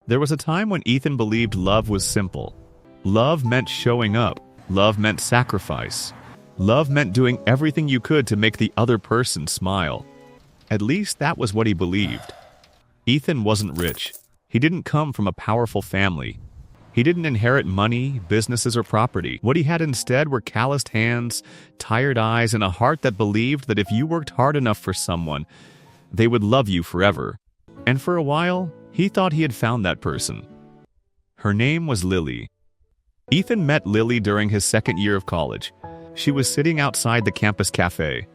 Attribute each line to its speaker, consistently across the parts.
Speaker 1: There was a time when Ethan believed love was simple. Love meant showing up. Love meant sacrifice. Love meant doing everything you could to make the other person smile. At least that was what he believed. Ethan wasn't rich. He didn't come from a powerful family. He didn't inherit money, businesses, or property. What he had instead were calloused hands, tired eyes, and a heart that believed that if you worked hard enough for someone, they would love you forever. And for a while, he thought he had found that person. Her name was Lily. Ethan met Lily during his second year of college. She was sitting outside the campus cafe,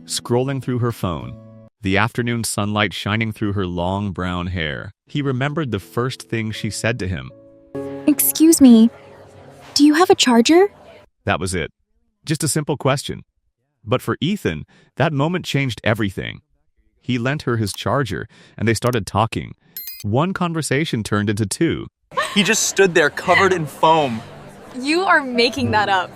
Speaker 1: scrolling through her phone, the afternoon sunlight shining through her long brown hair. He remembered the first thing she said to him.
Speaker 2: Excuse me, do you have a charger?
Speaker 1: That was it. Just a simple question. But for Ethan, that moment changed everything. He lent her his charger, and they started talking. One conversation turned into two.
Speaker 3: He just stood there covered in foam.
Speaker 4: You are making that up.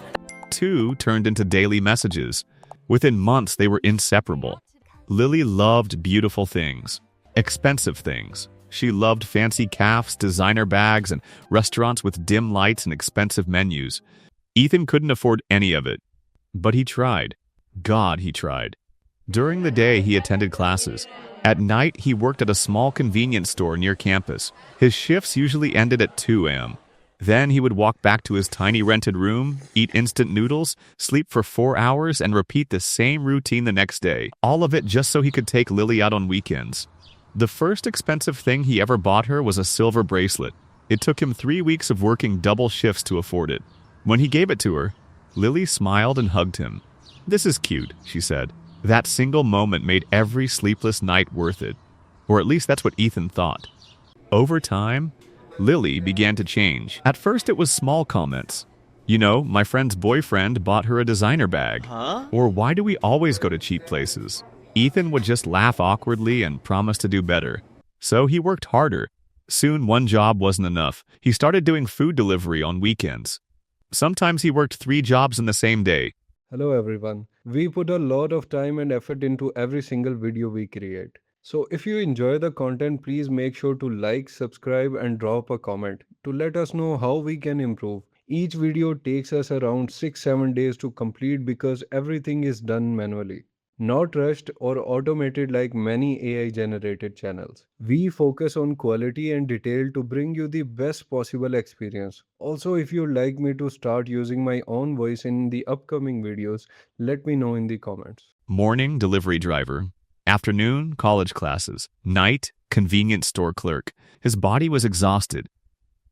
Speaker 1: Two turned into daily messages. Within months, they were inseparable. Lily loved beautiful things, expensive things. She loved fancy cafes, designer bags, and restaurants with dim lights and expensive menus. Ethan couldn't afford any of it, but he tried. God, he tried. During the day, he attended classes. At night, he worked at a small convenience store near campus. His shifts usually ended at 2 a.m. Then he would walk back to his tiny rented room, eat instant noodles, sleep for 4 hours, and repeat the same routine the next day. All of it just so he could take Lily out on weekends. The first expensive thing he ever bought her was a silver bracelet. It took him 3 weeks of working double shifts to afford it. When he gave it to her, Lily smiled and hugged him. "This is cute," she said. That single moment made every sleepless night worth it. Or at least that's what Ethan thought. Over time, Lily began to change. At first it was small comments. You know, my friend's boyfriend bought her a designer bag. Or why do we always go to cheap places? Ethan would just laugh awkwardly and promise to do better. So he worked harder. Soon one job wasn't enough. He started doing food delivery on weekends. Sometimes he worked 3 jobs in the same day.
Speaker 5: Hello everyone. We put a lot of time and effort into every single video we create. So if you enjoy the content, please make sure to like, subscribe and drop a comment to let us know how we can improve. Each video takes us around 6-7 days to complete because everything is done manually. Not rushed or automated like many AI generated channels. We focus on quality and detail to bring you the best possible experience. Also, if you'd like me to start using my own voice in the upcoming videos, let me know in the comments.
Speaker 1: Morning, delivery driver. Afternoon, college classes. Night, convenience store clerk. His body was exhausted.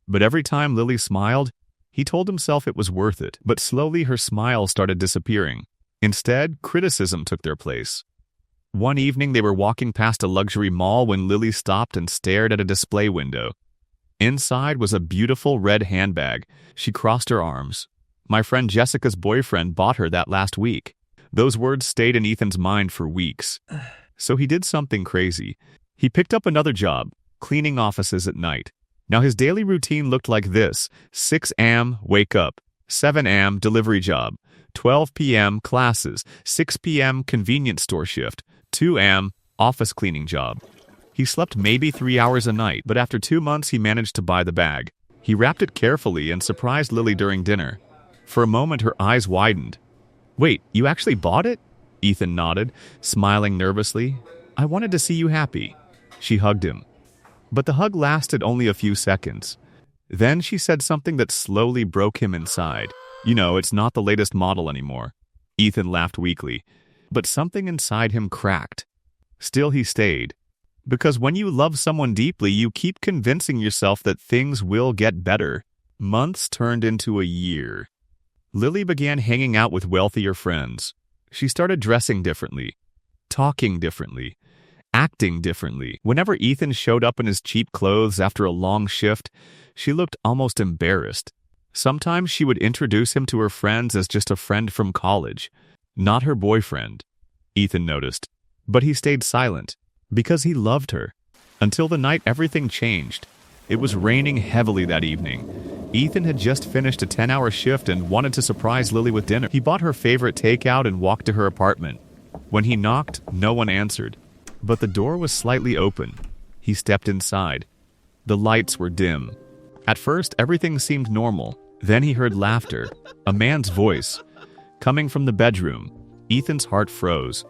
Speaker 1: But every time Lily smiled, he told himself it was worth it. But slowly her smile started disappearing. Instead, criticism took their place. One evening, they were walking past a luxury mall when Lily stopped and stared at a display window. Inside was a beautiful red handbag. She crossed her arms. My friend Jessica's boyfriend bought her that last week. Those words stayed in Ethan's mind for weeks. So he did something crazy. He picked up another job, cleaning offices at night. Now his daily routine looked like this: 6 a.m., wake up. 7 a.m., delivery job. 12 p.m., classes. 6 p.m., convenience store shift. 2 a.m., office cleaning job. He slept maybe 3 hours a night, but after 2 months he managed to buy the bag. He wrapped it carefully and surprised Lily during dinner. For a moment her eyes widened. "Wait, you actually bought it?" Ethan nodded, smiling nervously. "I wanted to see you happy." She hugged him. But the hug lasted only a few seconds. Then she said something that slowly broke him inside. "You know, it's not the latest model anymore." Ethan laughed weakly, but something inside him cracked. Still he stayed. Because when you love someone deeply, you keep convincing yourself that things will get better. Months turned into a year. Lily began hanging out with wealthier friends. She started dressing differently, talking differently, acting differently. Whenever Ethan showed up in his cheap clothes after a long shift, she looked almost embarrassed. Sometimes she would introduce him to her friends as just a friend from college, not her boyfriend. Ethan noticed, but he stayed silent because he loved her. Until the night everything changed. It was raining heavily that evening. Ethan had just finished a 10-hour shift and wanted to surprise Lily with dinner. He bought her favorite takeout and walked to her apartment. When he knocked, no one answered, but the door was slightly open. He stepped inside. The lights were dim. At first, everything seemed normal. Then he heard laughter, a man's voice. Coming from the bedroom, Ethan's heart froze.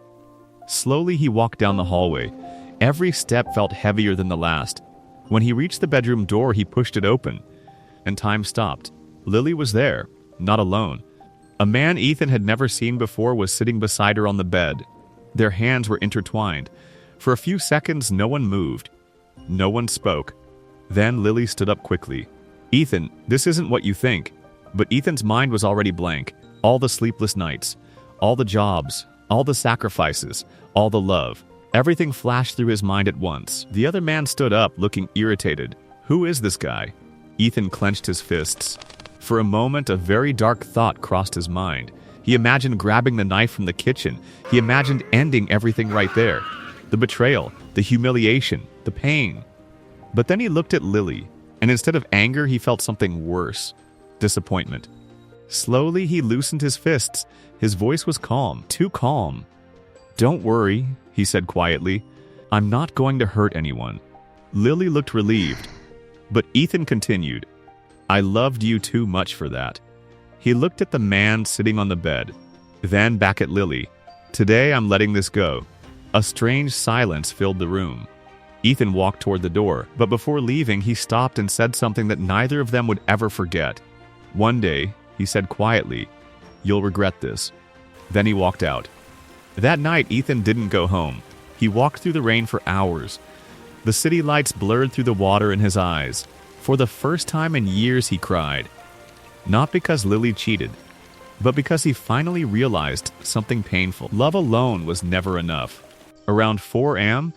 Speaker 1: Slowly, he walked down the hallway. Every step felt heavier than the last. When he reached the bedroom door, he pushed it open, and time stopped. Lily was there, not alone. A man Ethan had never seen before was sitting beside her on the bed. Their hands were intertwined. For a few seconds, no one moved. No one spoke. Then Lily stood up quickly. "Ethan, this isn't what you think." But Ethan's mind was already blank. All the sleepless nights, all the jobs, all the sacrifices, all the love. Everything flashed through his mind at once. The other man stood up, looking irritated. Who is this guy? Ethan clenched his fists. For a moment, a very dark thought crossed his mind. He imagined grabbing the knife from the kitchen. He imagined ending everything right there. The betrayal, the humiliation, the pain. But then he looked at Lily, and instead of anger, he felt something worse. Disappointment. Slowly, he loosened his fists. His voice was calm, too calm. "Don't worry," he said quietly. "I'm not going to hurt anyone." Lily looked relieved. But Ethan continued, "I loved you too much for that." He looked at the man sitting on the bed, then back at Lily. "Today I'm letting this go." A strange silence filled the room. Ethan walked toward the door, but before leaving, he stopped and said something that neither of them would ever forget. "One day," he said quietly, "you'll regret this." Then he walked out. That night, Ethan didn't go home. He walked through the rain for hours. The city lights blurred through the water in his eyes. For the first time in years, he cried. Not because Lily cheated, but because he finally realized something painful. Love alone was never enough. Around 4 a.m.,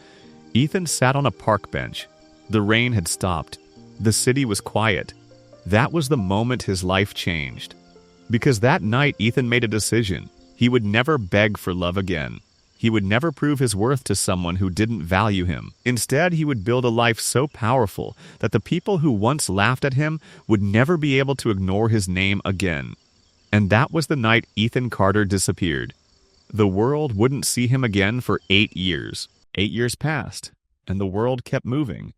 Speaker 1: Ethan sat on a park bench. The rain had stopped. The city was quiet. That was the moment his life changed. Because that night, Ethan made a decision. He would never beg for love again. He would never prove his worth to someone who didn't value him. Instead, he would build a life so powerful that the people who once laughed at him would never be able to ignore his name again. And that was the night Ethan Carter disappeared. The world wouldn't see him again for 8 years. 8 years passed, and the world kept moving.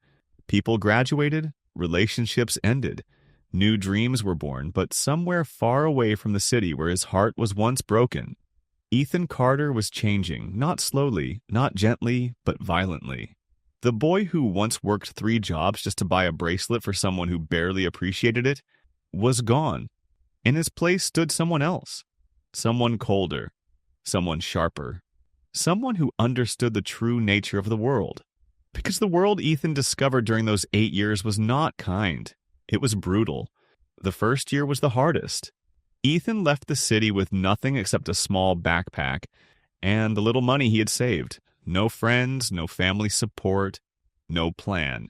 Speaker 1: People graduated, relationships ended. New dreams were born, but somewhere far away from the city where his heart was once broken, Ethan Carter was changing, not slowly, not gently, but violently. The boy who once worked 3 jobs just to buy a bracelet for someone who barely appreciated it was gone. In his place stood someone else. Someone colder. Someone sharper. Someone who understood the true nature of the world. Because the world Ethan discovered during those 8 years was not kind. It was brutal. The first year was the hardest. Ethan left the city with nothing except a small backpack and the little money he had saved. No friends, no family support, no plan.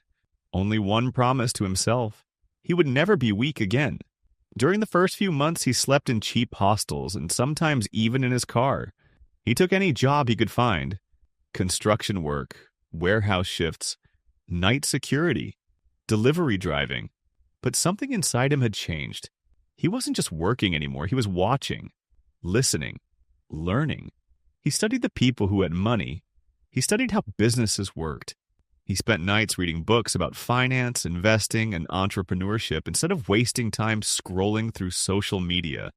Speaker 1: Only one promise to himself. He would never be weak again. During the first few months, he slept in cheap hostels and sometimes even in his car. He took any job he could find. Construction work, warehouse shifts, night security, delivery driving. But something inside him had changed. He wasn't just working anymore. He was watching, listening, learning. He studied the people who had money. He studied how businesses worked. He spent nights reading books about finance, investing, and entrepreneurship instead of wasting time scrolling through social media.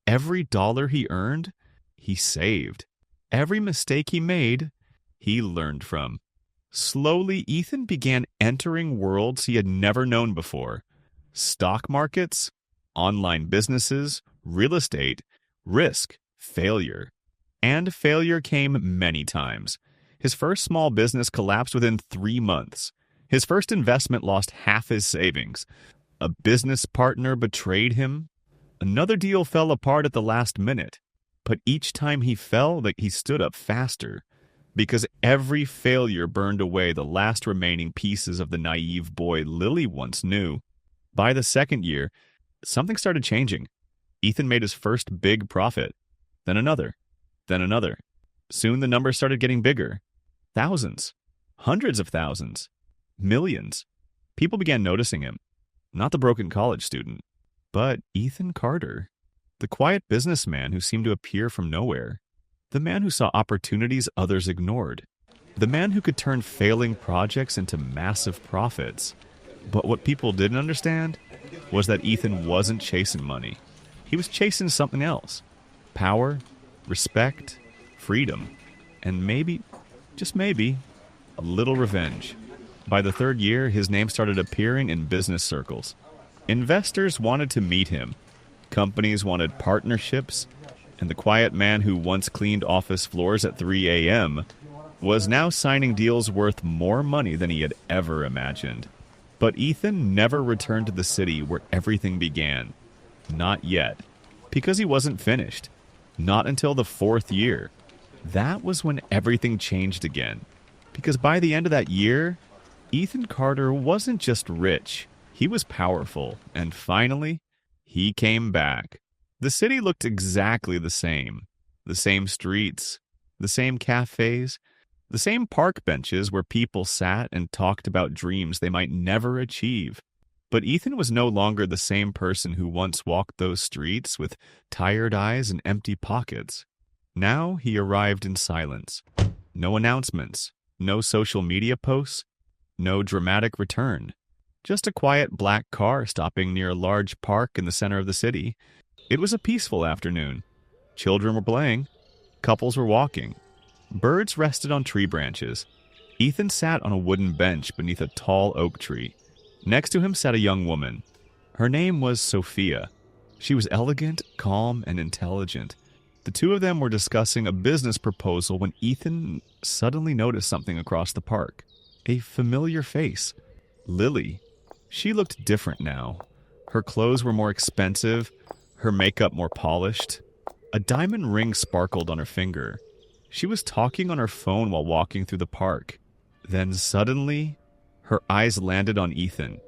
Speaker 1: Every dollar he earned, he saved. Every mistake he made, he learned from. Slowly, Ethan began entering worlds he had never known before. Stock markets, online businesses, real estate, risk, failure. And failure came many times. His first small business collapsed within 3 months. His first investment lost half his savings. A business partner betrayed him. Another deal fell apart at the last minute. But each time he fell, he stood up faster. Because every failure burned away the last remaining pieces of the naive boy Lily once knew. By the second year, something started changing. Ethan made his first big profit. Then another. Then another. Soon the numbers started getting bigger. Thousands. Hundreds of thousands. Millions. People began noticing him. Not the broken college student, but Ethan Carter. The quiet businessman who seemed to appear from nowhere. The man who saw opportunities others ignored. The man who could turn failing projects into massive profits. But what people didn't understand was that Ethan wasn't chasing money. He was chasing something else. Power, respect, freedom, and maybe, just maybe, a little revenge. By the third year, his name started appearing in business circles. Investors wanted to meet him. Companies wanted partnerships. And the quiet man who once cleaned office floors at 3 a.m. was now signing deals worth more money than he had ever imagined. But Ethan never returned to the city where everything began. Not yet. Because he wasn't finished. Not until the fourth year. That was when everything changed again. Because by the end of that year, Ethan Carter wasn't just rich. He was powerful. And finally, he came back. The city looked exactly the same. The same streets, the same cafes, the same park benches where people sat and talked about dreams they might never achieve. But Ethan was no longer the same person who once walked those streets with tired eyes and empty pockets. Now he arrived in silence. No announcements, no social media posts, no dramatic return. Just a quiet black car stopping near a large park in the center of the city. It was a peaceful afternoon. Children were playing. Couples were walking. Birds rested on tree branches. Ethan sat on a wooden bench beneath a tall oak tree. Next to him sat a young woman. Her name was Sophia. She was elegant, calm, and intelligent. The two of them were discussing a business proposal when Ethan suddenly noticed something across the park. A familiar face. Lily. She looked different now. Her clothes were more expensive, her makeup more polished. A diamond ring sparkled on her finger. She was talking on her phone while walking through the park. Then suddenly, her eyes landed on Ethan.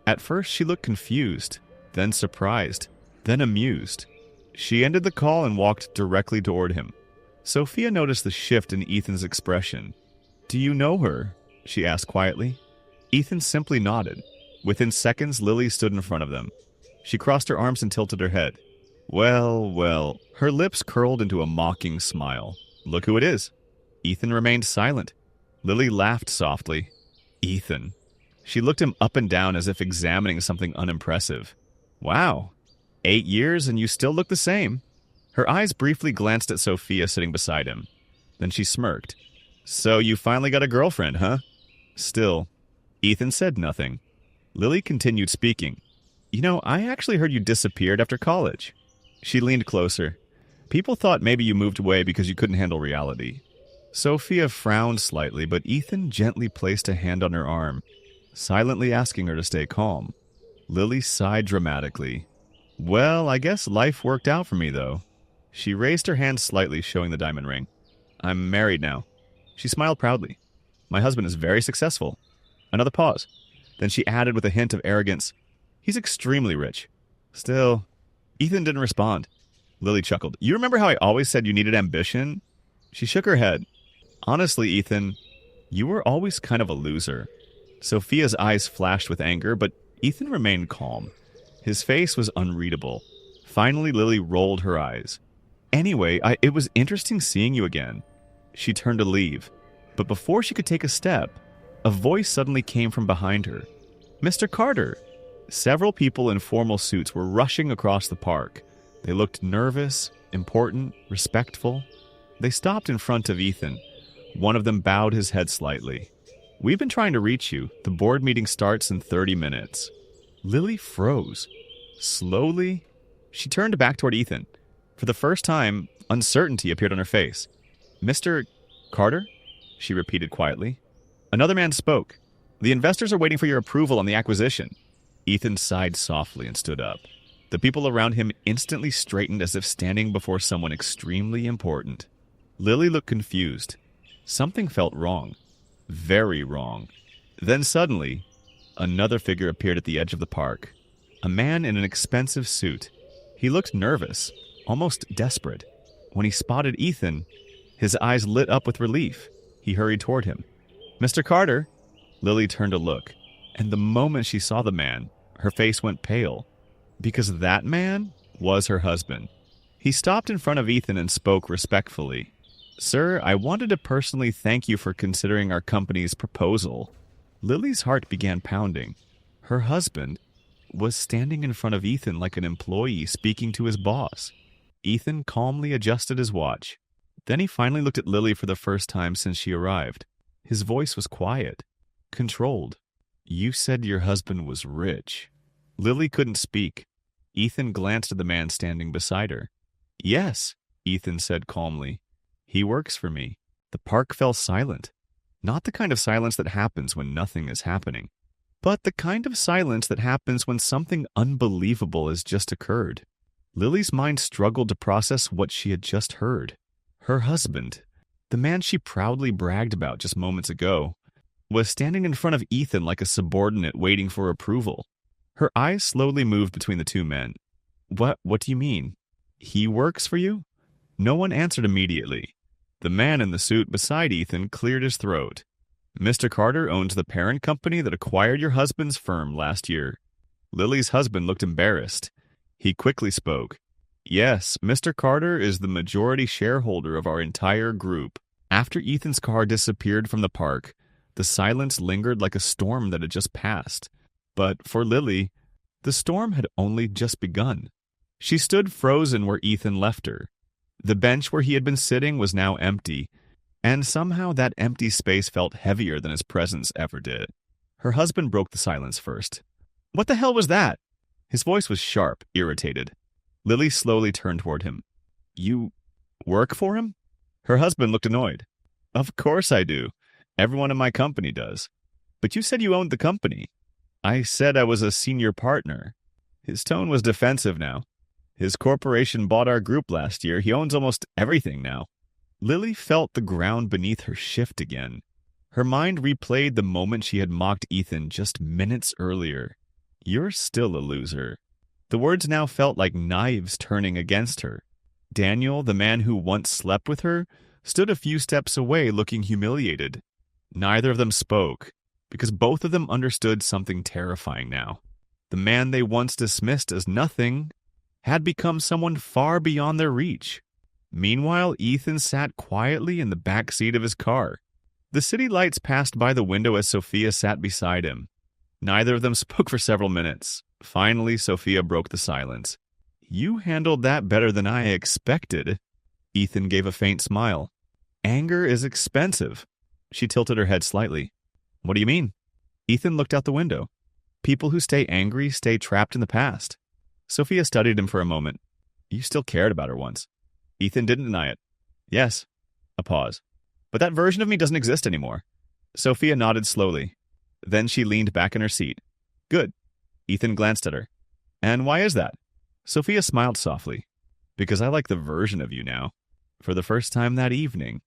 Speaker 1: At first, she looked confused, then surprised, then amused. She ended the call and walked directly toward him. Sophia noticed the shift in Ethan's expression. "Do you know her?" she asked quietly. Ethan simply nodded. Within seconds, Lily stood in front of them. She crossed her arms and tilted her head. Well. Her lips curled into a mocking smile. "Look who it is." Ethan remained silent. Lily laughed softly. "Ethan." She looked him up and down as if examining something unimpressive. "Wow. 8 years and you still look the same." Her eyes briefly glanced at Sophia sitting beside him. Then she smirked. "So you finally got a girlfriend, huh?" Still, Ethan said nothing. Lily continued speaking. "You know, I actually heard you disappeared after college." She leaned closer. "People thought maybe you moved away because you couldn't handle reality." Sophia frowned slightly, but Ethan gently placed a hand on her arm, silently asking her to stay calm. Lily sighed dramatically. "Well, I guess life worked out for me, though." She raised her hand slightly, showing the diamond ring. "I'm married now." She smiled proudly. "My husband is very successful." Another pause. Then she added with a hint of arrogance, "He's extremely rich." Still, Ethan didn't respond. Lily chuckled. "You remember how I always said you needed ambition?" She shook her head. "Honestly, Ethan, you were always kind of a loser." Sophia's eyes flashed with anger, but Ethan remained calm. His face was unreadable. Finally, Lily rolled her eyes. "Anyway, it was interesting seeing you again." She turned to leave, but before she could take a step, a voice suddenly came from behind her. "Mr. Carter!" Several people in formal suits were rushing across the park. They looked nervous, important, respectful. They stopped in front of Ethan. One of them bowed his head slightly. "We've been trying to reach you. The board meeting starts in 30 minutes. Lily froze. Slowly, she turned back toward Ethan. For the first time, uncertainty appeared on her face. "Mr. Carter?" she repeated quietly. Another man spoke. "The investors are waiting for your approval on the acquisition." Ethan sighed softly and stood up. The people around him instantly straightened as if standing before someone extremely important. Lily looked confused. Something felt wrong. Very wrong. Then suddenly, another figure appeared at the edge of the park. A man in an expensive suit. He looked nervous, almost desperate. When he spotted Ethan, his eyes lit up with relief. He hurried toward him. "Mr. Carter!" Lily turned to look, and the moment she saw the man, her face went pale, because that man was her husband. He stopped in front of Ethan and spoke respectfully. "Sir, I wanted to personally thank you for considering our company's proposal." Lily's heart began pounding. Her husband was standing in front of Ethan like an employee speaking to his boss. Ethan calmly adjusted his watch. Then he finally looked at Lily for the first time since she arrived. His voice was quiet, controlled. "You said your husband was rich." Lily couldn't speak. Ethan glanced at the man standing beside her. "Yes," Ethan said calmly. "He works for me." The park fell silent. Not the kind of silence that happens when nothing is happening, but the kind of silence that happens when something unbelievable has just occurred. Lily's mind struggled to process what she had just heard. Her husband, the man she proudly bragged about just moments ago, was standing in front of Ethan like a subordinate waiting for approval. Her eyes slowly moved between the two men. What do you mean? He works for you?" No one answered immediately. The man in the suit beside Ethan cleared his throat. "Mr. Carter owns the parent company that acquired your husband's firm last year." Lily's husband looked embarrassed. He quickly spoke. "Yes, Mr. Carter is the majority shareholder of our entire group." After Ethan's car disappeared from the park, the silence lingered like a storm that had just passed. But for Lily, the storm had only just begun. She stood frozen where Ethan left her. The bench where he had been sitting was now empty, and somehow that empty space felt heavier than his presence ever did. Her husband broke the silence first. "What the hell was that?" His voice was sharp, irritated. Lily slowly turned toward him. "You work for him?" Her husband looked annoyed. "Of course I do. Everyone in my company does. But you said you owned the company." "I said I was a senior partner." His tone was defensive now. "His corporation bought our group last year. He owns almost everything now." Lily felt the ground beneath her shift again. Her mind replayed the moment she had mocked Ethan just minutes earlier. "You're still a loser." The words now felt like knives turning against her. Daniel, the man who once slept with her, stood a few steps away looking humiliated. Neither of them spoke, because both of them understood something terrifying now. The man they once dismissed as nothing had become someone far beyond their reach. Meanwhile, Ethan sat quietly in the back seat of his car. The city lights passed by the window as Sophia sat beside him. Neither of them spoke for several minutes. Finally, Sophia broke the silence. "You handled that better than I expected." Ethan gave a faint smile. "Anger is expensive." She tilted her head slightly. "What do you mean?" Ethan looked out the window. "People who stay angry stay trapped in the past." Sophia studied him for a moment. "You still cared about her once." Ethan didn't deny it. "Yes." A pause. "But that version of me doesn't exist anymore." Sophia nodded slowly. Then she leaned back in her seat. "Good." Ethan glanced at her. "And why is that?" Sophia smiled softly. "Because I like the version of you now." For the first time that evening,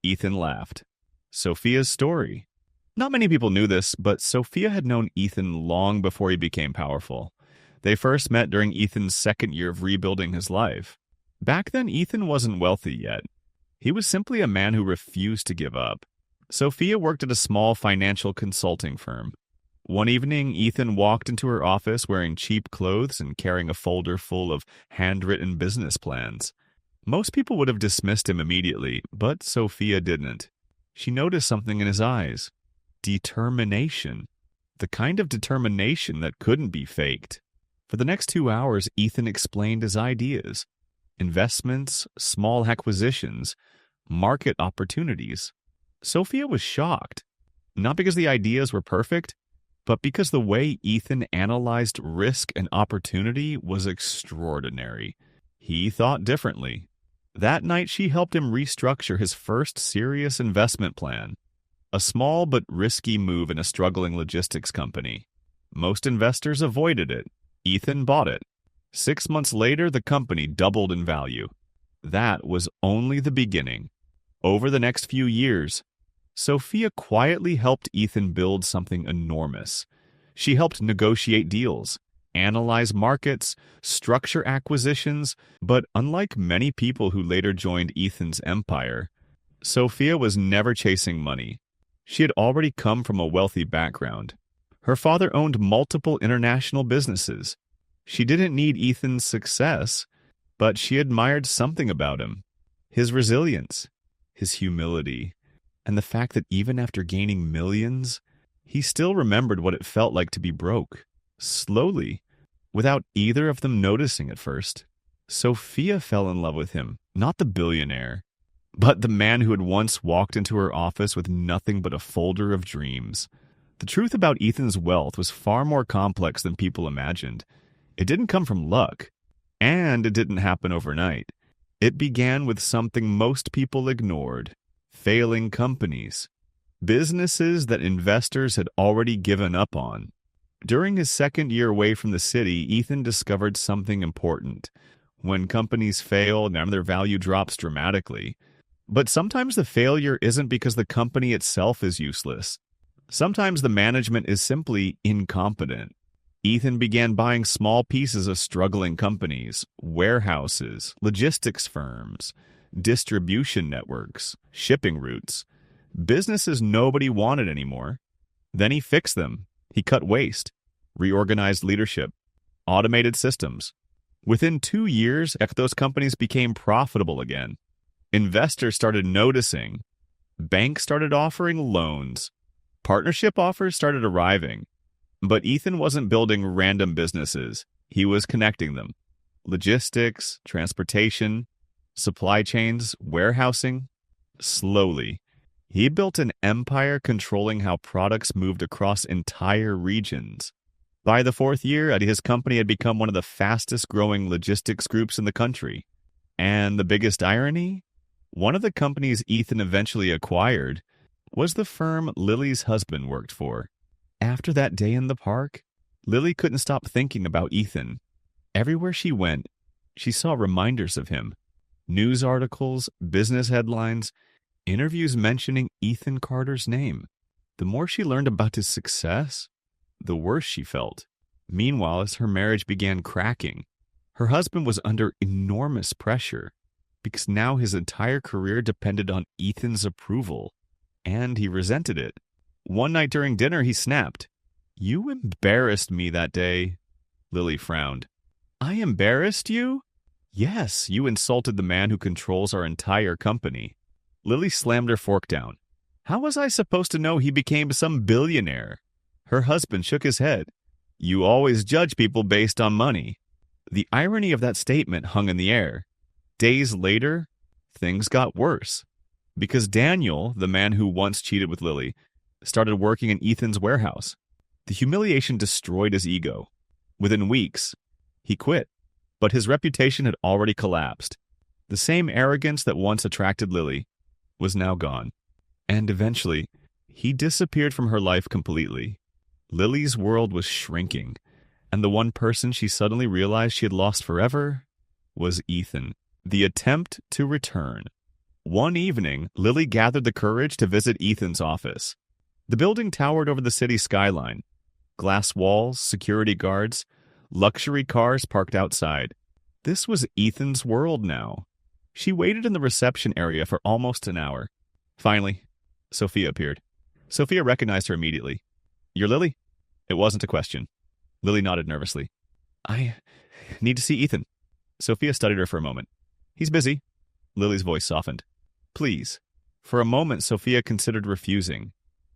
Speaker 1: Ethan laughed. Sophia's story. Not many people knew this, but Sophia had known Ethan long before he became powerful. They first met during Ethan's second year of rebuilding his life. Back then, Ethan wasn't wealthy yet. He was simply a man who refused to give up. Sophia worked at a small financial consulting firm. One evening, Ethan walked into her office wearing cheap clothes and carrying a folder full of handwritten business plans. Most people would have dismissed him immediately, but Sophia didn't. She noticed something in his eyes. Determination. The kind of determination that couldn't be faked. For the next 2 hours, Ethan explained his ideas. Investments, small acquisitions, market opportunities. Sophia was shocked. Not because the ideas were perfect, but because the way Ethan analyzed risk and opportunity was extraordinary. He thought differently. That night, she helped him restructure his first serious investment plan. A small but risky move in a struggling logistics company. Most investors avoided it. Ethan bought it. 6 months later, the company doubled in value. That was only the beginning. Over the next few years, Sophia quietly helped Ethan build something enormous. She helped negotiate deals, analyze markets, structure acquisitions, but unlike many people who later joined Ethan's empire, Sophia was never chasing money. She had already come from a wealthy background. Her father owned multiple international businesses. She didn't need Ethan's success, but she admired something about him. His resilience, his humility, and the fact that even after gaining millions, he still remembered what it felt like to be broke. Slowly, without either of them noticing at first, Sophia fell in love with him, not the billionaire, but the man who had once walked into her office with nothing but a folder of dreams. The truth about Ethan's wealth was far more complex than people imagined. It didn't come from luck, and it didn't happen overnight. It began with something most people ignored: failing companies, businesses that investors had already given up on. During his second year away from the city, Ethan discovered something important. When companies fail, now their value drops dramatically. But sometimes the failure isn't because the company itself is useless. Sometimes the management is simply incompetent. Ethan began buying small pieces of struggling companies, warehouses, logistics firms, distribution networks, shipping routes, businesses nobody wanted anymore. Then he fixed them. He cut waste, reorganized leadership, automated systems. Within 2 years, those companies became profitable again. Investors started noticing. Banks started offering loans. Partnership offers started arriving. But Ethan wasn't building random businesses. He was connecting them. Logistics, transportation, supply chains, warehousing. Slowly, he built an empire controlling how products moved across entire regions. By the 4th year, his company had become one of the fastest-growing logistics groups in the country. And the biggest irony? One of the companies Ethan eventually acquired was the firm Lily's husband worked for. After that day in the park, Lily couldn't stop thinking about Ethan. Everywhere she went, she saw reminders of him. News articles, business headlines, interviews mentioning Ethan Carter's name. The more she learned about his success, the worse she felt. Meanwhile, as her marriage began cracking, her husband was under enormous pressure because now his entire career depended on Ethan's approval, and he resented it. One night during dinner, he snapped. "You embarrassed me that day." Lily frowned. "I embarrassed you?" "Yes, you insulted the man who controls our entire company." Lily slammed her fork down. "How was I supposed to know he became some billionaire?" Her husband shook his head. "You always judge people based on money." The irony of that statement hung in the air. Days later, things got worse. Because Daniel, the man who once cheated with Lily, started working in Ethan's warehouse. The humiliation destroyed his ego. Within weeks, he quit. But his reputation had already collapsed. The same arrogance that once attracted Lily was now gone. And eventually, he disappeared from her life completely. Lily's world was shrinking, and the one person she suddenly realized she had lost forever was Ethan. The attempt to return. One evening, Lily gathered the courage to visit Ethan's office. The building towered over the city skyline. Glass walls, security guards, luxury cars parked outside. This was Ethan's world now. She waited in the reception area for almost an hour. Finally, Sophia appeared. Sophia recognized her immediately. "You're Lily?" It wasn't a question. Lily nodded nervously. "I need to see Ethan." Sophia studied her for a moment. "He's busy." Lily's voice softened. "Please." For a moment, Sophia considered refusing.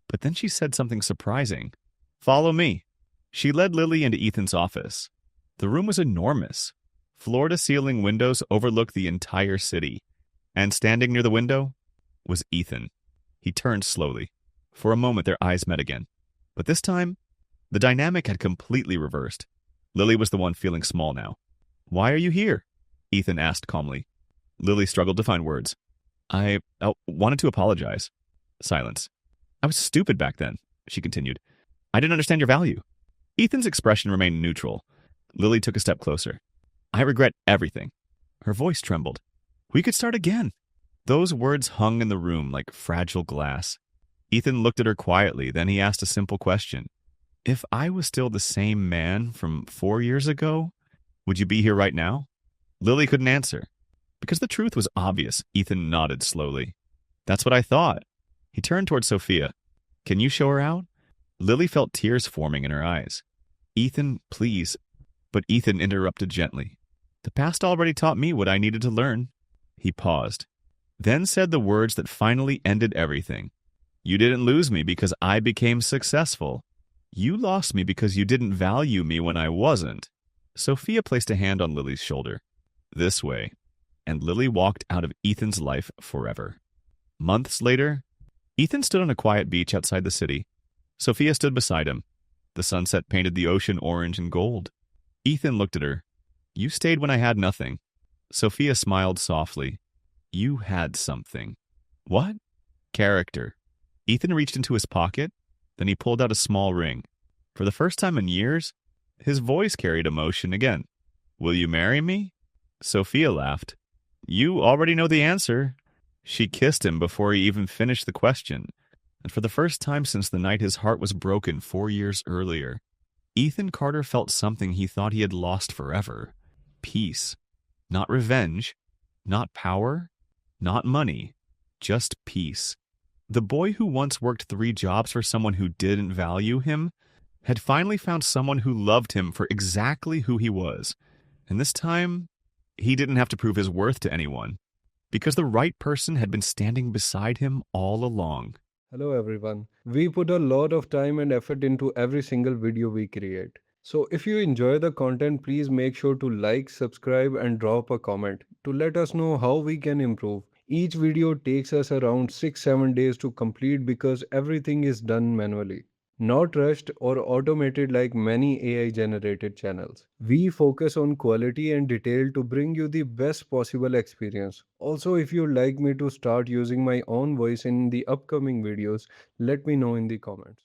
Speaker 1: But then she said something surprising. "Follow me." She led Lily into Ethan's office. The room was enormous. Floor-to-ceiling windows overlooked the entire city. And standing near the window was Ethan. He turned slowly. For a moment, their eyes met again. But this time, the dynamic had completely reversed. Lily was the one feeling small now. "Why are you here?" Ethan asked calmly. Lily struggled to find words. I wanted to apologize." Silence. "I was stupid back then," she continued. "I didn't understand your value." Ethan's expression remained neutral. Lily took a step closer. "I regret everything." Her voice trembled. "We could start again." Those words hung in the room like fragile glass. Ethan looked at her quietly, then he asked a simple question. "If I was still the same man from 4 years ago, would you be here right now?" Lily couldn't answer. Because the truth was obvious, Ethan nodded slowly. "That's what I thought." He turned toward Sophia. "Can you show her out?" Lily felt tears forming in her eyes. "Ethan, please." But Ethan interrupted gently. "The past already taught me what I needed to learn." He paused, then said the words that finally ended everything. "You didn't lose me because I became successful. You lost me because you didn't value me when I wasn't. Sophia placed a hand on Lily's shoulder. This way. And Lily walked out of Ethan's life forever. Months later, Ethan stood on a quiet beach outside the city. Sophia stood beside him. The sunset painted the ocean orange and gold. Ethan looked at her. You stayed when I had nothing. Sophia smiled softly. You had something. What? Character. Ethan reached into his pocket. Then he pulled out a small ring. For the first time in years, his voice carried emotion again. Will you marry me? Sophia laughed. You already know the answer. She kissed him before he even finished the question. And for the first time since the night his heart was broken 4 years earlier, Ethan Carter felt something he thought he had lost forever. Peace. Not revenge. Not power. Not money. Just peace. The boy who once worked 3 jobs for someone who didn't value him had finally found someone who loved him for exactly who he was. And this time, he didn't have to prove his worth to anyone, because the right person had been standing beside him all along.
Speaker 5: Hello everyone. We put a lot of time and effort into every single video we create. So if you enjoy the content, please make sure to like, subscribe and drop a comment to let us know how we can improve. Each video takes us around 6-7 days to complete because everything is done manually. Not rushed or automated like many AI generated channels. We focus on quality and detail to bring you the best possible experience. Also, if you'd like me to start using my own voice in the upcoming videos, let me know in the comments.